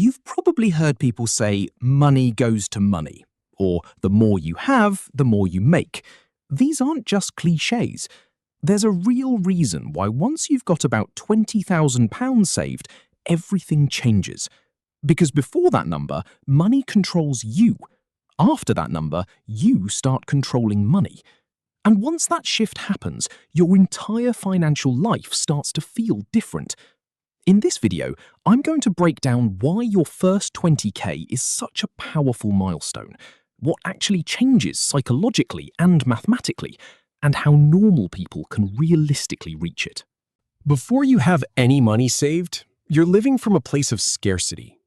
You've probably heard people say money goes to money, or the more you have, the more you make. These aren't just cliches. There's a real reason why once you've got about £20,000 saved, everything changes. Because before that number, money controls you. After that number, you start controlling money. And once that shift happens, your entire financial life starts to feel different. In this video, I'm going to break down why your first 20k is such a powerful milestone, what actually changes psychologically and mathematically, and how normal people can realistically reach it. Before you have any money saved, you're living from a place of scarcity.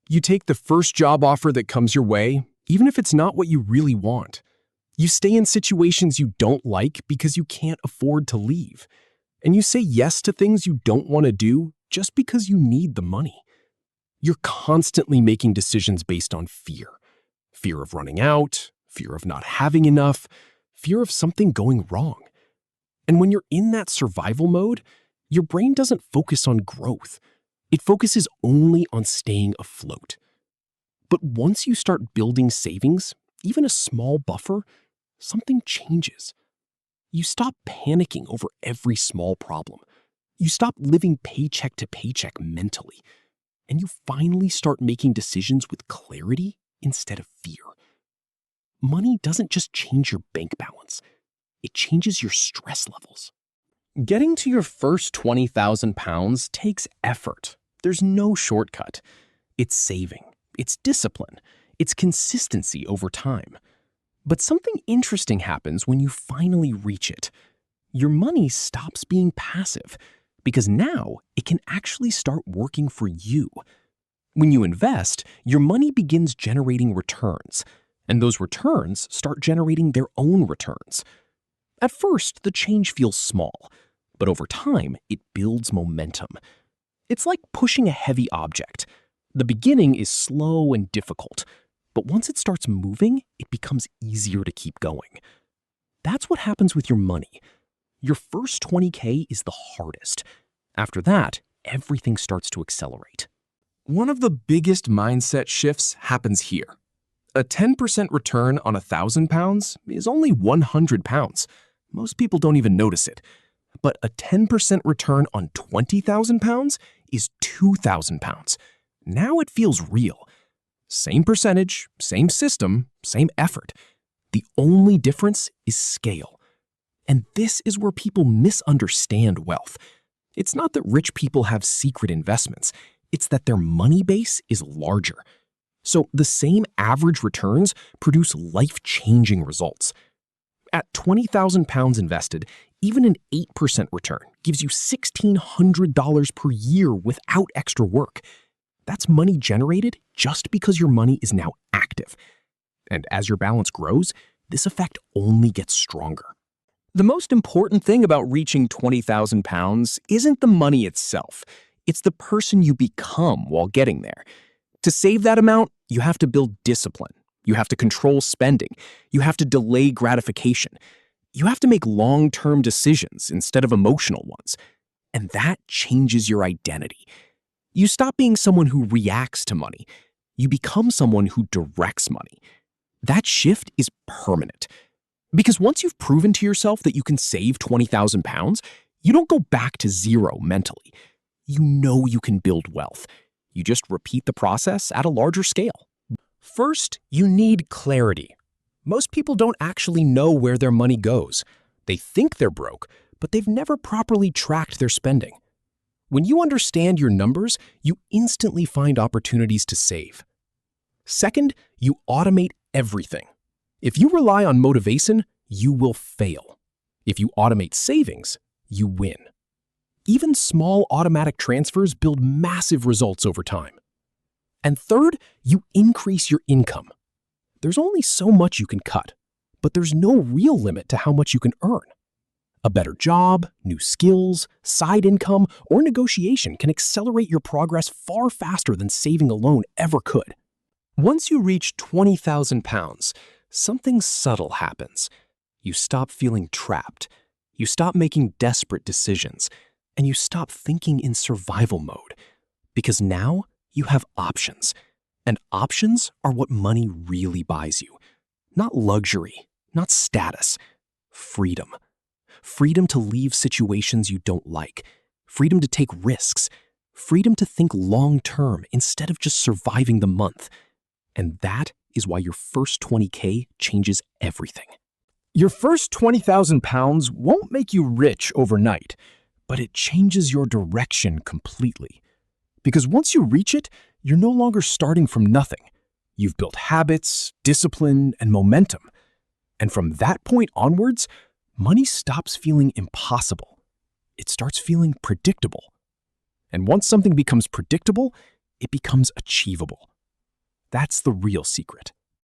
You take the first job offer that comes your way, even if it's not what you really want. You stay in situations you don't like because you can't afford to leave. And you say yes to things you don't want to do just because you need the money. You're constantly making decisions based on fear. Fear of running out, fear of not having enough, fear of something going wrong. And when you're in that survival mode, your brain doesn't focus on growth. It focuses only on staying afloat. But once you start building savings, even a small buffer, something changes. You stop panicking over every small problem. You stop living paycheck to paycheck mentally. And you finally start making decisions with clarity instead of fear. Money doesn't just change your bank balance. It changes your stress levels. Getting to your first £20,000 takes effort. There's no shortcut. It's saving. It's discipline. It's consistency over time. But something interesting happens when you finally reach it. Your money stops being passive because now it can actually start working for you. When you invest, your money begins generating returns, and those returns start generating their own returns. At first, the change feels small, but over time, it builds momentum. It's like pushing a heavy object. The beginning is slow and difficult, but once it starts moving, it becomes easier to keep going. That's what happens with your money. Your first 20k is the hardest. After that, everything starts to accelerate. One of the biggest mindset shifts happens here. A 10% return on £1,000 is only £100. Most people don't even notice it. But a 10% return on £20,000 is £2,000. Now it feels real. Same percentage, same system, same effort. The only difference is scale. And this is where people misunderstand wealth. It's not that rich people have secret investments. It's that their money base is larger. So the same average returns produce life-changing results. At £20,000 invested, even an 8% return gives you $1,600 per year without extra work. That's money generated just because your money is now active. And as your balance grows, this effect only gets stronger. The most important thing about reaching £20,000 isn't the money itself. It's the person you become while getting there. To save that amount, you have to build discipline. You have to control spending. You have to delay gratification. You have to make long-term decisions instead of emotional ones. And that changes your identity. You stop being someone who reacts to money. You become someone who directs money. That shift is permanent. Because once you've proven to yourself that you can save £20,000, you don't go back to zero mentally. You know you can build wealth. You just repeat the process at a larger scale. First, you need clarity. Most people don't actually know where their money goes. They think they're broke, but they've never properly tracked their spending. When you understand your numbers, you instantly find opportunities to save. Second, you automate everything. If you rely on motivation, you will fail. If you automate savings, you win. Even small automatic transfers build massive results over time. And third, you increase your income. There's only so much you can cut, but there's no real limit to how much you can earn. A better job, new skills, side income, or negotiation can accelerate your progress far faster than saving alone ever could. Once you reach £20,000, something subtle happens. You stop feeling trapped. You stop making desperate decisions. And you stop thinking in survival mode. Because now, you have options. And options are what money really buys you. Not luxury, not status. Freedom. Freedom to leave situations you don't like. Freedom to take risks. Freedom to think long-term instead of just surviving the month. And that is why your first 20K changes everything. Your first 20,000 pounds won't make you rich overnight, but it changes your direction completely. Because once you reach it, you're no longer starting from nothing. You've built habits, discipline, and momentum. And from that point onwards, money stops feeling impossible. It starts feeling predictable. And once something becomes predictable, it becomes achievable. That's the real secret.